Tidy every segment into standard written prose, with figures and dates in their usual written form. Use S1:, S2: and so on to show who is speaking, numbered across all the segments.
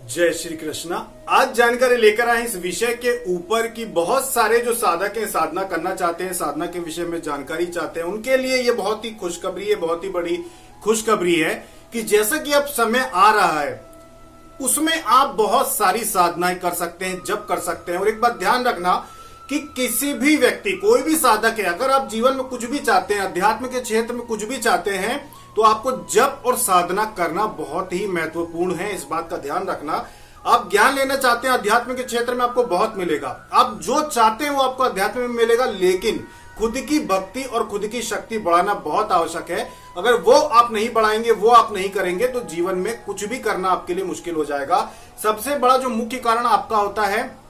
S1: जय श्री कृष्णा। आज जानकारी लेकर आए इस विषय के ऊपर कि बहुत सारे जो साधक हैं, साधना करना चाहते हैं, साधना के विषय में जानकारी चाहते हैं, उनके लिए ये बहुत ही खुशखबरी है, बहुत ही बड़ी खुशखबरी है कि जैसा कि अब समय आ रहा है उसमें आप बहुत सारी साधनाएं कर सकते हैं, जप कर सकते हैं। और एक बात ध्यान रखना कि किसी भी व्यक्ति, कोई भी साधक है, अगर आप जीवन में कुछ भी चाहते हैं, अध्यात्म के क्षेत्र में कुछ भी चाहते हैं, तो आपको जप और साधना करना बहुत ही महत्वपूर्ण है। इस बात का ध्यान रखना। आप ज्ञान लेना चाहते हैं, अध्यात्म के क्षेत्र में आपको बहुत मिलेगा। आप जो चाहते हैं वो आपको अध्यात्म में मिलेगा, लेकिन खुद की भक्ति और खुद की शक्ति बढ़ाना बहुत आवश्यक है। अगर वो आप नहीं बढ़ाएंगे, वो आप नहीं करेंगे, तो जीवन में कुछ भी करना आपके लिए मुश्किल हो जाएगा। सबसे बड़ा जो मुख्य कारण आपका होता है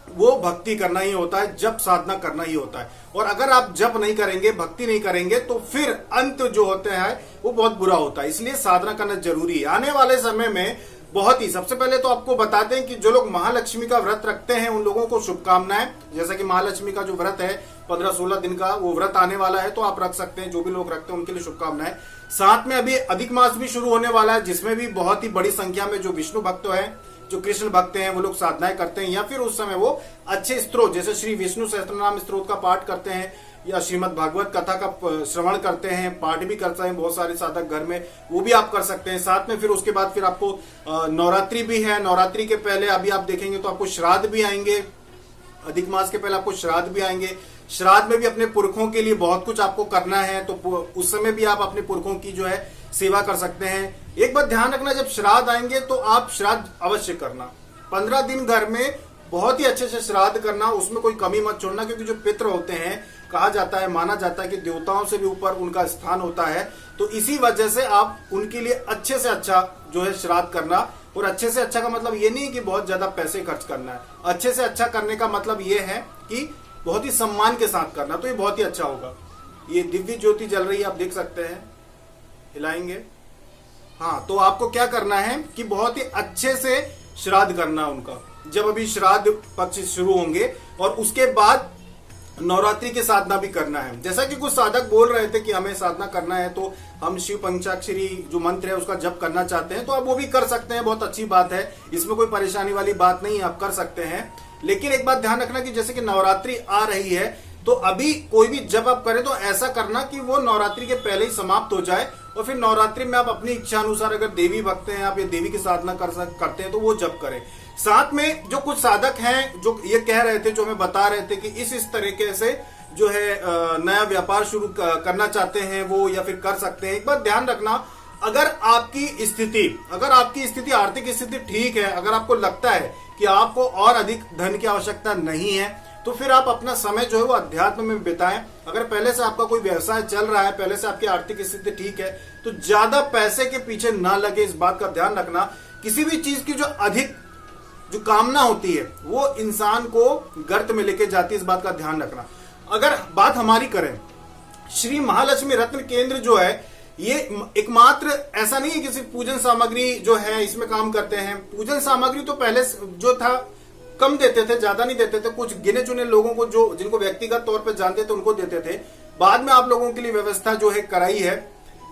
S1: वो भक्ति करना ही होता है, जप साधना करना ही होता है। और अगर आप जप नहीं करेंगे, भक्ति नहीं करेंगे, तो फिर अंत जो होता है वो बहुत बुरा होता है। इसलिए साधना करना जरूरी है। आने वाले समय में बहुत ही, सबसे पहले तो आपको बताते हैं कि जो लोग महालक्ष्मी का व्रत रखते हैं उन लोगों को शुभकामनाएं। जैसा कि महालक्ष्मी का जो व्रत है 15-16 दिन का, वो व्रत आने वाला है, तो आप रख सकते हैं। जो भी लोग रखते हैं उनके लिए शुभकामनाएं। साथ में अभी अधिक मास भी शुरू होने वाला है, जिसमें भी बहुत ही बड़ी संख्या में जो विष्णु भक्त हैं, जो कृष्ण भक्त हैं, वो लोग साधनाएं करते हैं, या फिर उस समय वो अच्छे स्त्रोत जैसे श्री विष्णु सहस्त्रनाम स्त्रोत का पाठ करते हैं, या श्रीमद् भागवत कथा का श्रवण करते हैं, पाठ भी करते हैं बहुत सारे साधक घर में, वो भी आप कर सकते हैं। साथ में फिर उसके बाद फिर आपको नवरात्रि भी है। नवरात्रि के पहले अभी आप देखेंगे तो आपको श्राद्ध भी आएंगे। अधिक मास के पहले आपको श्राद्ध भी आएंगे। श्राद्ध में भी अपने पुरखों के लिए बहुत कुछ आपको करना है, तो उस समय भी आप अपने पुरखों की जो है सेवा कर सकते हैं। एक बात ध्यान रखना, जब श्राद्ध आएंगे तो आप श्राद्ध अवश्य करना। 15 दिन घर में बहुत ही अच्छे से श्राद्ध करना, उसमें कोई कमी मत छोड़ना, क्योंकि जो पितृ होते हैं, कहा जाता है, माना जाता है कि देवताओं से भी ऊपर उनका स्थान होता है। तो इसी वजह से आप उनके लिए अच्छे से अच्छा जो है श्राद्ध करना। और अच्छे से अच्छा का मतलब ये नहीं कि बहुत ज्यादा पैसे खर्च करना है। अच्छे से अच्छा करने का मतलब ये है कि बहुत ही सम्मान के साथ करना, तो ये बहुत ही अच्छा होगा। ये दिव्य ज्योति जल रही है, आप देख सकते हैं, हिलाएंगे। हाँ, तो आपको क्या करना है कि बहुत ही अच्छे से श्राद्ध करना उनका। जब अभी श्राद्ध पक्ष शुरू होंगे और उसके बाद नवरात्रि की साधना भी करना है। जैसा कि कुछ साधक बोल रहे थे कि हमें साधना करना है तो हम शिव पंचाक्षरी जो मंत्र है उसका जप करना चाहते हैं, तो आप वो भी कर सकते हैं, बहुत अच्छी बात है। इसमें कोई परेशानी वाली बात नहीं है, आप कर सकते हैं। लेकिन एक बात ध्यान रखना कि जैसे कि नवरात्रि आ रही है, तो अभी कोई भी जब आप करें तो ऐसा करना कि वो नवरात्रि के पहले ही समाप्त हो जाए, और फिर नवरात्रि में आप अपनी इच्छा अनुसार, अगर देवी भक्त हैं आप, या देवी की साधना करते हैं, तो वो जप करें। साथ में जो कुछ साधक हैं जो ये कह रहे थे, जो हमें बता रहे थे कि इस तरीके से जो है नया व्यापार शुरू करना चाहते हैं वो, या फिर कर सकते हैं। एक बात ध्यान रखना, अगर आपकी स्थिति आर्थिक स्थिति ठीक है, अगर आपको लगता है कि आपको और अधिक धन की आवश्यकता नहीं है, तो फिर आप अपना समय जो है वो अध्यात्म में बिताएं। अगर पहले से आपका कोई व्यवसाय चल रहा है, पहले से आपकी आर्थिक स्थिति ठीक है, तो ज्यादा पैसे के पीछे ना लगे। इस बात का ध्यान रखना। किसी भी चीज की जो अधिक जो कामना होती है वो इंसान को गर्त में लेके जाती है, इस बात का ध्यान रखना। अगर बात हमारी करें, श्री महालक्ष्मी रत्न केंद्र जो है, ये एकमात्र ऐसा नहीं है कि सिर्फ पूजन सामग्री जो है इसमें काम करते हैं। पूजन सामग्री तो पहले जो था कम देते थे, ज्यादा नहीं देते थे, कुछ गिने चुने लोगों को जो जिनको व्यक्तिगत तौर पर जानते थे उनको देते थे। बाद में आप लोगों के लिए व्यवस्था जो है कराई है।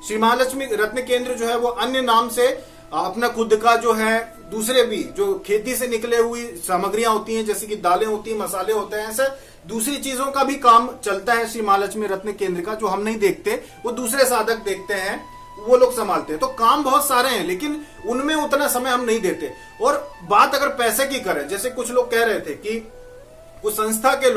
S1: श्री महालक्ष्मी रत्न केंद्र जो है वो अन्य नाम से अपना खुद का जो है दूसरे भी जो खेती से निकले हुई सामग्रियां होती हैं, जैसे कि दालें होती हैं, मसाले होते हैं, ऐसे दूसरी चीजों का भी काम चलता है श्री महालक्ष्मी रत्न केंद्र का, जो हम नहीं देखते, वो दूसरे साधक देखते हैं, वो लोग संभालते हैं। तो काम बहुत सारे हैं, लेकिन उनमें उतना समय हम नहीं देते। और बात अगर पैसे की करें, जैसे कुछ लोग कह रहे थे कि कुछ संस्था के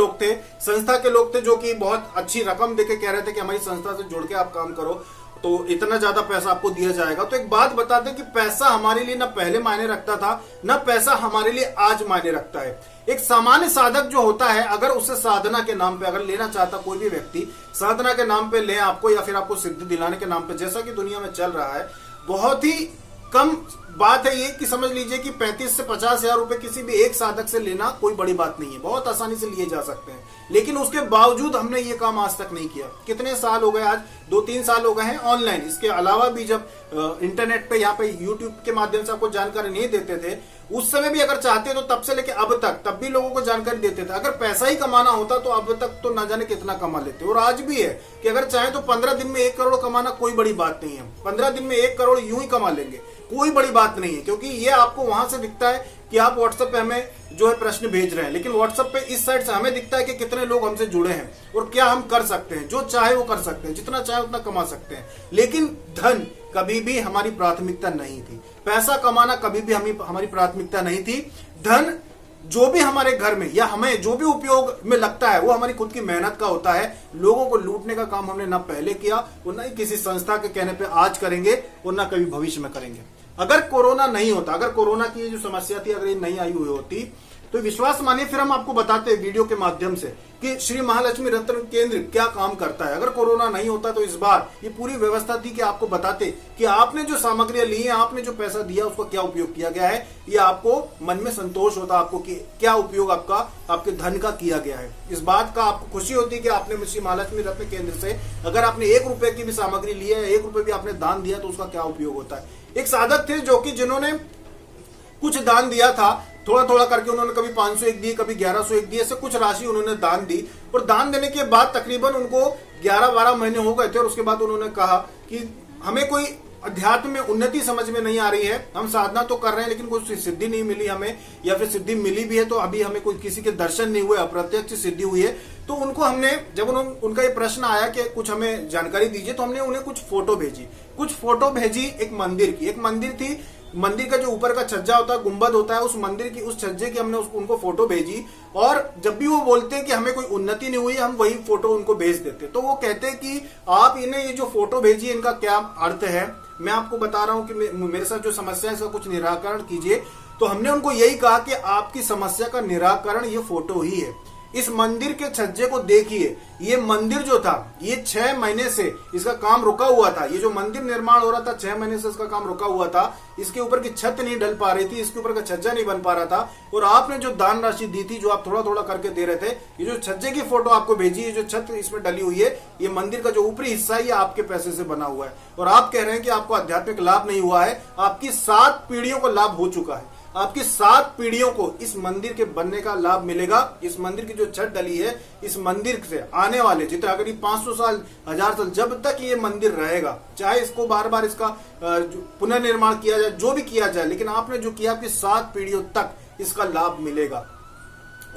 S1: लोग थे जो कि बहुत अच्छी रकम देके कह रहे थे कि हमारी संस्था से जुड़ के आप काम करो तो इतना ज्यादा पैसा आपको दिया जाएगा। तो एक बात बता दें कि पैसा हमारे लिए ना पहले मायने रखता था, ना पैसा हमारे लिए आज मायने रखता है। एक सामान्य साधक जो होता है, अगर उसे साधना के नाम पे अगर लेना चाहता कोई भी व्यक्ति, साधना के नाम पे ले आपको, या फिर आपको सिद्धि दिलाने के नाम पे, जैसा कि दुनिया में चल रहा है, बहुत ही कम बात है ये कि समझ लीजिए कि 35 से 50 हजार रुपए किसी भी एक साधक से लेना कोई बड़ी बात नहीं है, बहुत आसानी से लिए जा सकते हैं। लेकिन उसके बावजूद हमने ये काम आज तक नहीं किया। कितने साल हो गए, आज 2-3 साल हो गए हैं ऑनलाइन। इसके अलावा भी जब इंटरनेट पे, यहाँ पे यूट्यूब के माध्यम से आपको जानकारी नहीं देते थे, उस समय भी अगर चाहते तो तब से लेके अब तक, तब भी लोगों को जानकारी देते थे। अगर पैसा ही कमाना होता तो अब तक तो ना जाने कितना कमा लेते। और आज भी है कि अगर चाहे तो 15 दिन में 1 करोड़ कमाना कोई बड़ी बात नहीं है। 15 दिन में 1 करोड़ यूं ही कमा लेंगे। कोई बड़ी बात नहीं है, क्योंकि ये आपको वहां से दिखता है कि आप व्हाट्सएप पे हमें जो है प्रश्न भेज रहे हैं, लेकिन व्हाट्सएप पे इस साइड से हमें दिखता है कि कितने लोग हमसे जुड़े हैं और क्या हम कर सकते हैं। जो चाहे वो कर सकते हैं, जितना चाहे उतना कमा सकते हैं, लेकिन धन कभी भी हमारी प्राथमिकता नहीं थी। पैसा कमाना कभी भी हमारी प्राथमिकता नहीं थी। धन जो भी हमारे घर में या हमें जो भी उपयोग में लगता है वो हमारी खुद की मेहनत का होता है। लोगों को लूटने का काम हमने ना पहले किया और ना ही किसी संस्था के कहने पे आज करेंगे और ना कभी भविष्य में करेंगे। अगर कोरोना नहीं होता, अगर कोरोना की जो समस्या थी अगर ये नहीं आई हुई होती, तो विश्वास मानिए फिर हम आपको बताते हैं वीडियो के माध्यम से कि श्री महालक्ष्मी रत्न केंद्र क्या काम करता है। अगर कोरोना नहीं होता तो इस बार ये पूरी व्यवस्था थी कि आपको बताते कि आपने जो सामग्रियां ली हैं, आपने जो पैसा दिया, उसका क्या उपयोग किया गया है। ये आपको मन में संतोष होता आपको कि क्या उपयोग आपका आपके धन का किया गया है। इस बात का आपको खुशी होती है कि आपने श्री महालक्ष्मी रत्न केंद्र से अगर आपने 1 रुपए की भी सामग्री ली है, 1 रुपए भी आपने दान दिया, तो उसका क्या उपयोग होता है। एक साधक थे जो कि जिन्होंने कुछ दान दिया था, थोड़ा थोड़ा करके उन्होंने कभी 501 दिए, कभी 1101 दिए, ऐसे कुछ राशि उन्होंने दान दी। और दान देने के बाद तकरीबन उनको 11-12 महीने हो गए थे और उसके बाद उन्होंने कहा कि हमें कोई अध्यात्म में उन्नति समझ में नहीं आ रही है। हम साधना तो कर रहे हैं लेकिन कोई सिद्धि नहीं मिली हमें, या फिर सिद्धि मिली भी है तो अभी हमें कोई किसी के दर्शन नहीं हुए, अप्रत्यक्ष सिद्धि हुई है। तो उनको हमने जब उनका ये प्रश्न आया कि कुछ हमें जानकारी दीजिए, तो हमने उन्हें कुछ फोटो भेजी एक मंदिर की। एक मंदिर थी, मंदिर का जो ऊपर का छज्जा होता है, गुंबद होता है, उस मंदिर की उस छज्जे की हमने उनको फोटो भेजी। और जब भी वो बोलते हैं कि हमें कोई उन्नति नहीं हुई, हम वही फोटो उनको भेज देते। तो वो कहते हैं कि आप इन्हें ये जो फोटो भेजी है इनका क्या अर्थ है, मैं आपको बता रहा हूं कि मेरे साथ जो समस्या है इसका कुछ निराकरण कीजिए। तो हमने उनको यही कहा कि आपकी समस्या का निराकरण ये फोटो ही है। इस मंदिर के छज्जे को देखिए, ये मंदिर जो था ये 6 महीने से इसका काम रुका हुआ था। ये जो मंदिर निर्माण हो रहा था 6 महीने से इसका काम रुका हुआ था। इसके ऊपर की छत नहीं डल पा रही थी, इसके ऊपर का छज्जा नहीं बन पा रहा था। और आपने जो दान राशि दी थी, जो आप थोड़ा थोड़ा करके दे रहे थे, ये जो छज्जे की फोटो आपको भेजी, ये जो छत इसमें डली हुई है, ये मंदिर का जो ऊपरी हिस्सा है ये आपके पैसे से बना हुआ है। और आप कह रहे हैं कि आपको आध्यात्मिक लाभ नहीं हुआ है। आपकी 7 पीढ़ियों को लाभ हो चुका है। आपकी 7 पीढ़ियों को इस मंदिर के बनने का लाभ मिलेगा। इस मंदिर की जो छत डली है, इस मंदिर से आने वाले जितने अगर 500 साल 1000 साल जब तक ये मंदिर रहेगा, चाहे इसको बार बार इसका पुनर्निर्माण किया जाए, जो भी किया जाए, लेकिन आपने जो किया आपकी 7 पीढ़ियों तक इसका लाभ मिलेगा।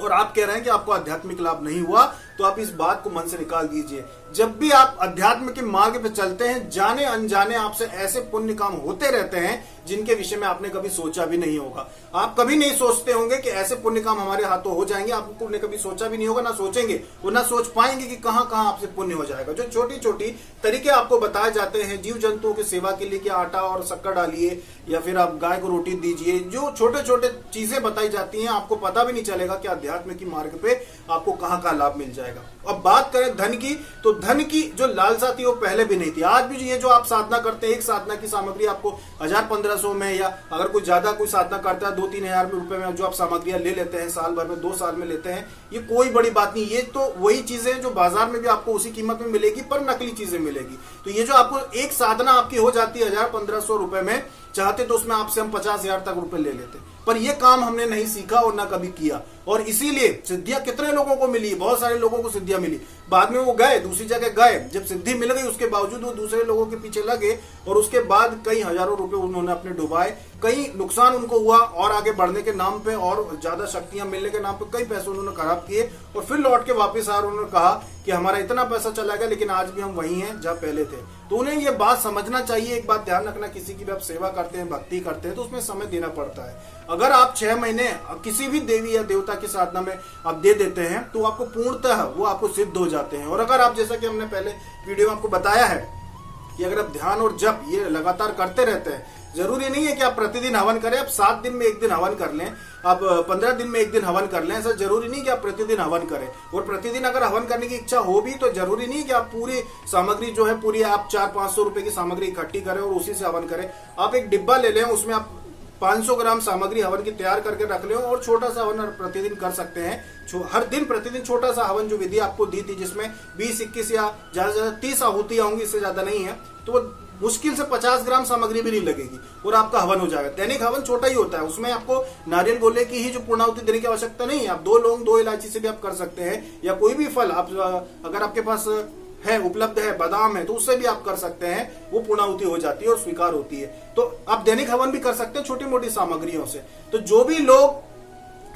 S1: और आप कह रहे हैं कि आपको आध्यात्मिक लाभ नहीं हुआ, तो आप इस बात को मन से निकाल दीजिए। जब भी आप अध्यात्म के मार्ग पे चलते हैं, जाने अनजाने आपसे ऐसे पुण्य काम होते रहते हैं जिनके विषय में आपने कभी सोचा भी नहीं होगा। आप कभी नहीं सोचते होंगे कि ऐसे पुण्य काम हमारे हाथों हो जाएंगे। आपने कभी सोचा भी नहीं होगा, ना सोचेंगे और ना सोच पाएंगे कि कहां कहां आपसे पुण्य हो जाएगा। जो छोटी छोटी तरीके आपको बताए जाते हैं जीव जंतुओं की सेवा के लिए कि आटा और शक्कर डालिए या फिर आप गाय को रोटी दीजिए, जो छोटे छोटे चीजें बताई जाती हैं, आपको पता भी नहीं चलेगा कि अध्यात्म की मार्ग पे आपको कहां कहां लाभ मिल जाएगा। अब बात करें धन की, तो धन की जो लालसा थी वो पहले भी नहीं थी। आज भी ये जो आप साधना करते हैं, एक साधना की सामग्री आपको 1000-1500 में, या अगर कोई ज्यादा कोई साधना करता है 2-3 हजार रुपए में जो आप सामग्रियां ले लेते हैं, साल भर में 2 साल में लेते हैं, ये कोई बड़ी बात नहीं। ये तो वही चीजें जो बाजार में भी आपको उसी कीमत में मिलेगी, पर नकली चीजें मिलेगी। तो ये जो आपको एक साधना आपकी हो जाती है 1000-1500 रुपए में, चाहते तो उसमें आपसे हम 50,000 तक रुपए ले लेते, पर यह काम हमने नहीं सीखा और ना कभी किया। और इसीलिए सिद्धियां कितने लोगों को मिली, बहुत सारे लोगों को सिद्धियां मिली। बाद में वो गए दूसरी जगह गए, जब सिद्धि मिल गई उसके बावजूद वो दूसरे लोगों के पीछे लगे और उसके बाद कई हजारों रुपए उन्होंने अपने डुबाए, कई नुकसान उनको हुआ और आगे बढ़ने के नाम पे और ज्यादा शक्तियां मिलने के नाम पे कई पैसे उन्होंने खराब किए और फिर लौट के वापस आ उन्होंने कहा कि हमारा इतना पैसा चला गया लेकिन आज भी हम वही हैं जहां पहले थे। तो उन्हें ये बात समझना चाहिए। एक बात ध्यान रखना, किसी की भी आप सेवा करते हैं, भक्ति करते हैं, तो उसमें समय देना पड़ता है। अगर आप 6 महीने किसी भी देवी या देवता की साधना में आप दे देते हैं तो आपको पूर्णतः वो आपको सिद्ध हो जाते हैं। और अगर आप, जैसा कि हमने पहले वीडियो में आपको बताया है कि अगर आप ध्यान और जप ये लगातार करते रहते हैं, जरूरी नहीं है कि आप प्रतिदिन हवन करें, आप 7 दिन में 1 दिन हवन कर लें, आप 15 दिन में 1 दिन हवन कर लें, ऐसा जरूरी नहीं कि आप प्रतिदिन हवन करें। और प्रतिदिन अगर हवन करने की इच्छा हो भी तो जरूरी नहीं कि आप पूरी सामग्री जो है पूरी आप 400-500 रुपए की सामग्री इकट्ठी करें और उसी से हवन करें। आप एक डिब्बा ले लें, उसमें आप 500 ग्राम सामग्री हवन की तैयार करके रख ले और छोटा सा हवन प्रतिदिन कर सकते हैं। हर दिन प्रतिदिन छोटा सा हवन जो विधि आपको दी थी जिसमें 20-21 या ज्यादा से ज्यादा 30 आहुतियां होंगी, इससे ज्यादा नहीं है, तो वो मुश्किल से 50 ग्राम सामग्री भी नहीं लगेगी और आपका हवन हो जाएगा। दैनिक हवन छोटा ही होता है, उसमें आपको नारियल गोले की ही जो पूर्णाहुति देने की आवश्यकता नहीं है। आप 2 लौंग 2 इलायची से भी आप कर सकते हैं, या कोई भी फल आप, अगर आपके पास है, उपलब्ध है, बादाम है, तो उससे भी आप कर सकते हैं, वो पूर्णाहुति हो जाती है और स्वीकार होती है। तो आप दैनिक हवन भी कर सकते हैं छोटी मोटी सामग्रियों से। तो जो भी लोग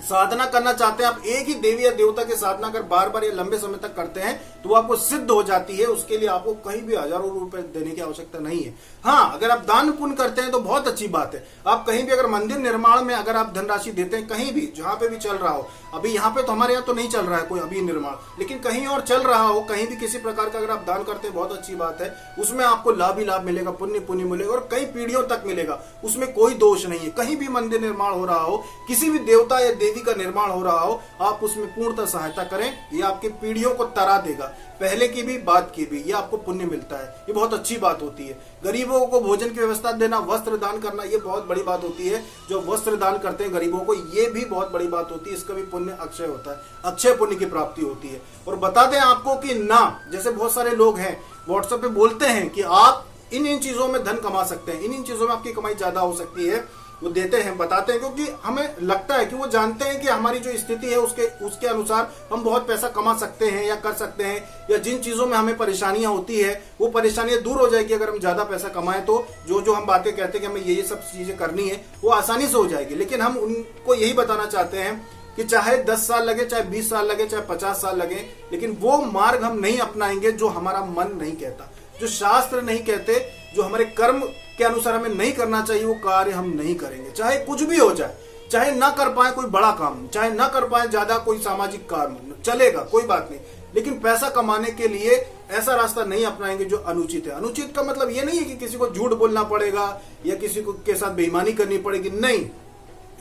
S1: साधना करना चाहते हैं, आप एक ही देवी या देवता की साधना अगर बार बार या लंबे समय तक करते हैं तो वो आपको सिद्ध हो जाती है। उसके लिए आपको कहीं भी हजारों रुपए देने की आवश्यकता नहीं है। हाँ, अगर आप दान पुण्य करते हैं तो बहुत अच्छी बात है। आप कहीं भी अगर मंदिर निर्माण में अगर आप धनराशि देते हैं, कहीं भी जहां पे भी चल रहा हो, अभी यहाँ पे तो हमारे यहाँ तो नहीं चल रहा है कोई अभी निर्माण, लेकिन कहीं और चल रहा हो, कहीं भी किसी प्रकार का अगर आप दान करते हैं, बहुत अच्छी बात है। उसमें आपको लाभ ही लाभ मिलेगा, पुण्य पुण्य मिलेगा और कई पीढ़ियों तक मिलेगा, उसमें कोई दोष नहीं है। कहीं भी मंदिर निर्माण हो रहा हो, किसी भी देवता या देवी का निर्माण हो रहा हो, आप उसमें पूर्णतः सहायता करें। ये आपकी पीढ़ियों को तरा देगा, पहले की भी बाद की भी, ये आपको पुण्य मिलता है। ये बहुत अच्छी बात होती है। गरीबों को भोजन की व्यवस्था देना, वस्त्र दान करना, ये बहुत बड़ी बात होती है। जो वस्त्र दान करते हैं गरीबों को, ये भी बहुत बड़ी बात होती है। इसका भी पुण्य अक्षय होता है, अक्षय पुण्य की प्राप्ति होती है। और बता दें आपको कि ना, जैसे बहुत सारे लोग हैं व्हाट्सएप पे बोलते हैं कि आप इन चीजों में धन कमा सकते हैं, इन चीजों में आपकी कमाई ज्यादा हो सकती है, वो देते हैं, बताते हैं, क्योंकि हमें लगता है कि वो जानते हैं कि हमारी जो स्थिति है उसके अनुसार हम बहुत पैसा कमा सकते हैं या कर सकते हैं, या जिन चीजों में हमें परेशानियां होती है वो परेशानियां दूर हो जाएगी अगर हम ज्यादा पैसा कमाएं। तो जो हम बातें कहते हैं कि हमें ये सब चीजें करनी है, वो आसानी से हो जाएगी। लेकिन हम उनको यही बताना चाहते हैं कि चाहे 10 साल लगे, चाहे 20 साल लगे, चाहे 50 साल लगे, लेकिन वो मार्ग हम नहीं अपनाएंगे जो हमारा मन नहीं कहता, जो शास्त्र नहीं कहते, जो हमारे कर्म के अनुसार हमें नहीं करना चाहिए, वो कार्य हम नहीं करेंगे। चाहे कुछ भी हो जाए, चाहे ना कर पाए कोई बड़ा काम, चाहे ना कर पाए ज्यादा कोई सामाजिक काम, चलेगा, कोई बात नहीं, लेकिन पैसा कमाने के लिए ऐसा रास्ता नहीं अपनाएंगे जो अनुचित है। अनुचित का मतलब ये नहीं है कि किसी को झूठ बोलना पड़ेगा या किसी को के साथ बेईमानी करनी पड़ेगी, नहीं,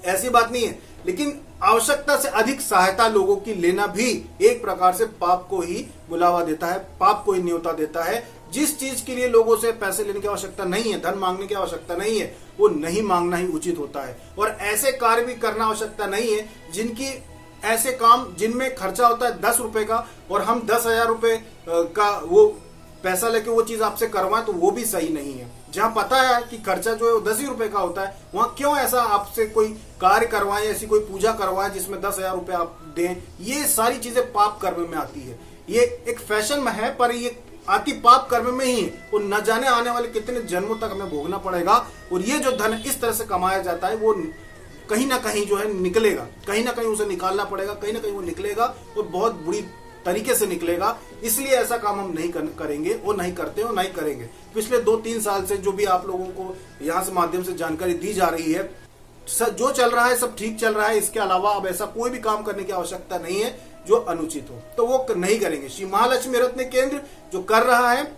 S1: ऐसी बात नहीं है। लेकिन आवश्यकता से अधिक सहायता लोगों की लेना भी एक प्रकार से पाप को ही बुलावा देता है, पाप को ही न्योता देता है। जिस चीज के लिए लोगों से पैसे लेने की आवश्यकता नहीं है, धन मांगने की आवश्यकता नहीं है, वो नहीं मांगना ही उचित होता है। और ऐसे कार्य भी करना आवश्यकता नहीं है जिनकी, ऐसे काम जिनमें खर्चा होता है 10 रुपए का और हम 10,000 रुपए का वो पैसा लेके वो चीज आपसे करवाएं, तो वो भी सही नहीं है। जहां पता है कि खर्चा जो है वो 10 ही रुपए का होता है, वहां क्यों ऐसा आपसे कोई कार्य करवाएं, ऐसी कोई पूजा करवाएं जिसमें 10,000 रुपए आप दें। ये सारी चीजें पाप कर्म में आती है। ये एक फैशन में है, पर ये आती पाप कर्म में ही है। और न जाने आने वाले कितने जन्मों तक हमें भोगना पड़ेगा। और ये जो धन इस तरह से कमाया जाता है, वो कहीं ना कहीं जो है निकलेगा, कहीं ना कहीं उसे निकालना पड़ेगा, कहीं ना कहीं वो निकलेगा और बहुत बुरी तरीके से निकलेगा। इसलिए ऐसा काम हम नहीं करेंगे, वो नहीं करते और नहीं करेंगे। पिछले 2-3 साल से जो भी आप लोगों को यहाँ से माध्यम से जानकारी दी जा रही है, जो चल रहा है सब ठीक चल रहा है। इसके अलावा अब ऐसा कोई भी काम करने की आवश्यकता नहीं है जो अनुचित हो, तो वो नहीं करेंगे। श्री महालक्ष्मी रत्न केंद्र जो कर रहा है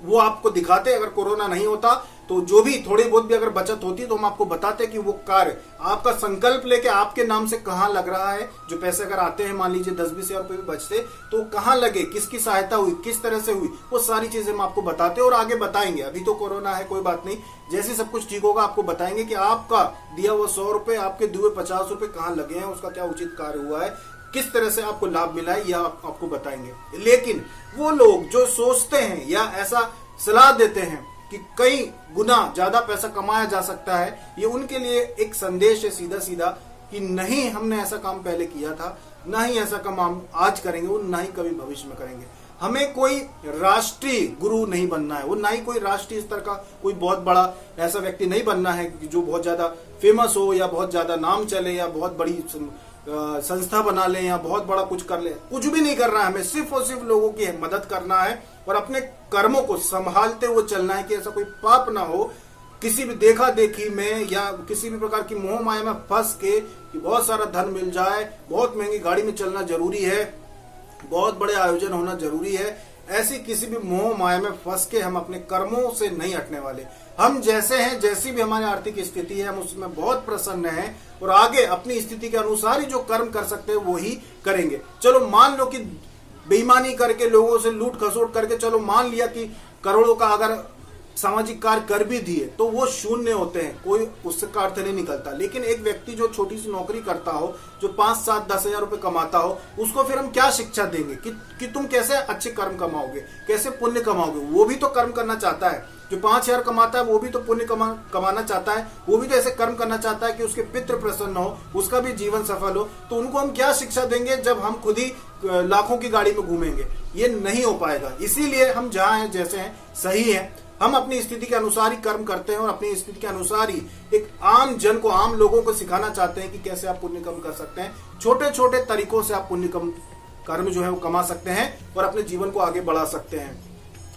S1: वो आपको दिखाते। अगर कोरोना नहीं होता तो जो भी थोड़ी बहुत भी अगर बचत होती तो हम आपको बताते कि वो कार्य आपका संकल्प लेके आपके नाम से कहाँ लग रहा है। जो पैसे अगर आते हैं, मान लीजिए 10-20 हजार रुपए भी बचते, तो कहाँ लगे, किसकी सहायता हुई, किस तरह से हुई, वो सारी चीजें हम आपको बताते और आगे बताएंगे। अभी तो कोरोना है, कोई बात नहीं, जैसे सब कुछ ठीक होगा आपको बताएंगे कि आपका दिया हुआ 100 रुपए, आपके दिए 50 रुपए कहाँ लगे हैं, उसका क्या उचित कार्य हुआ है, किस तरह से आपको लाभ मिला है, यह आपको बताएंगे। लेकिन वो लोग जो सोचते हैं या ऐसा सलाह देते हैं कि कई गुना ज्यादा पैसा कमाया जा सकता है, ये उनके लिए एक संदेश है सीधा सीधा कि नहीं, हमने ऐसा काम पहले किया था, ना ही ऐसा काम हम आज करेंगे, वो ना ही कभी भविष्य में करेंगे। हमें कोई राष्ट्रीय गुरु नहीं बनना है, वो ना ही कोई राष्ट्रीय स्तर का कोई बहुत बड़ा ऐसा व्यक्ति नहीं बनना है जो बहुत ज्यादा फेमस हो या बहुत ज्यादा नाम चले या बहुत बड़ी संस्था बना ले या बहुत बड़ा कुछ कर ले। कुछ भी नहीं करना है, हमें सिर्फ और सिर्फ लोगों की मदद करना है और अपने कर्मों को संभालते हुए चलना है कि ऐसा कोई पाप ना हो, किसी भी देखा देखी में या किसी भी प्रकार की मोह माया में फंस के कि बहुत सारा धन मिल जाए, बहुत महंगी गाड़ी में चलना जरूरी है, बहुत बड़े आयोजन होना जरूरी है, ऐसी किसी भी मोह माया में फंस के हम अपने कर्मों से नहीं हटने वाले। हम जैसे हैं, जैसी भी हमारी आर्थिक स्थिति है, हम उसमें बहुत प्रसन्न हैं और आगे अपनी स्थिति के अनुसार ही जो कर्म कर सकते हैं वो ही करेंगे। चलो मान लो कि बेईमानी करके लोगों से लूट खसोट करके, चलो मान लिया कि करोड़ों का अगर सामाजिक कार्य कर भी दिए तो वो शून्य होते हैं, कोई उसका अर्थ नहीं निकलता। लेकिन एक व्यक्ति जो छोटी सी नौकरी करता हो, जो 5, 7, 10 हजार रुपए कमाता हो, उसको फिर हम क्या शिक्षा देंगे कि तुम कैसे अच्छे कर्म कमाओगे, कैसे पुण्य कमाओगे। वो भी तो कर्म करना चाहता है। जो 5,000 कमाता है वो भी तो पुण्य कमाना चाहता है, वो भी तो ऐसे कर्म करना चाहता है कि उसके पितृ प्रसन्न हो, उसका भी जीवन सफल हो। तो उनको हम क्या शिक्षा देंगे जब हम खुद ही लाखों की गाड़ी में घूमेंगे? ये नहीं हो पाएगा। इसीलिए हम जहां हैं, जैसे हैं, सही है। हम अपनी स्थिति के अनुसार ही कर्म करते हैं और अपनी स्थिति के अनुसार ही एक आम जन को, आम लोगों को सिखाना चाहते हैं कि कैसे आप पुण्य कर्म कर सकते हैं। छोटे छोटे तरीकों से आप पुण्य कर्म जो है वो कमा सकते हैं और अपने जीवन को आगे बढ़ा सकते हैं।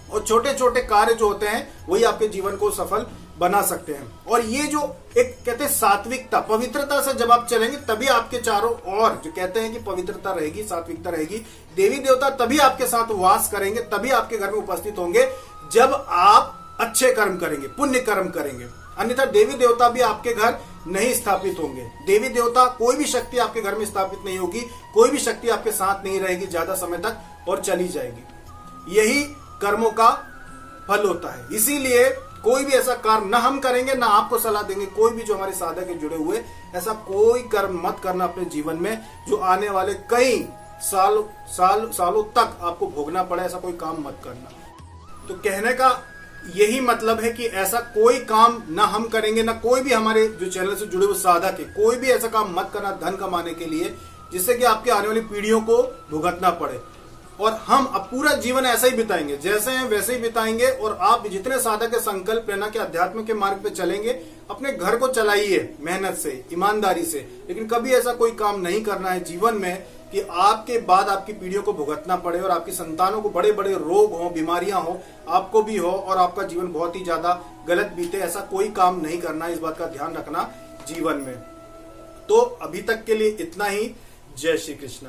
S1: और छोटे छोटे कार्य जो होते हैं वही आपके जीवन को सफल बना सकते हैं। और ये जो एक कहते हैं सात्विकता, पवित्रता से जब आप चलेंगे तभी आपके चारों ओर जो कहते हैं कि पवित्रता रहेगी, सात्विकता रहेगी, देवी देवता तभी आपके साथ वास करेंगे, तभी आपके घर में उपस्थित होंगे जब आप अच्छे कर्म करेंगे, पुण्य कर्म करेंगे। अन्यथा देवी देवता भी आपके घर नहीं स्थापित होंगे। देवी देवता, कोई भी शक्ति आपके घर में स्थापित नहीं होगी, कोई भी शक्ति आपके साथ नहीं रहेगी ज्यादा समय तक और चली जाएगी। यही कर्मों का फल होता है। इसीलिए कोई भी ऐसा कर्म ना हम करेंगे ना आपको सलाह देंगे, कोई भी जो हमारे साधक है जुड़े हुए, ऐसा कोई कर्म मत करना अपने जीवन में जो आने वाले कई सालों तक आपको भोगना पड़े। ऐसा कोई काम मत करना। तो कहने का यही मतलब है कि ऐसा कोई काम ना हम करेंगे, ना कोई भी हमारे जो चैनल से जुड़े हुए साधक है, कोई भी ऐसा काम मत करना धन कमाने के लिए जिससे कि आपके आने वाली पीढ़ियों को भुगतना पड़े। और हम अब पूरा जीवन ऐसा ही बिताएंगे, जैसे हैं वैसे ही बिताएंगे। और आप जितने साधक के संकल्प लेना के अध्यात्म के मार्ग पे चलेंगे, अपने घर को चलाइए मेहनत से, ईमानदारी से। लेकिन कभी ऐसा कोई काम नहीं करना है जीवन में कि आपके बाद आपकी पीढ़ियों को भुगतना पड़े और आपकी संतानों को बड़े बड़े रोग हो, बीमारियां हो, आपको भी हो और आपका जीवन बहुत ही ज्यादा गलत बीते। ऐसा कोई काम नहीं करना, इस बात का ध्यान रखना जीवन में। तो अभी तक के लिए इतना ही। जय श्री कृष्ण।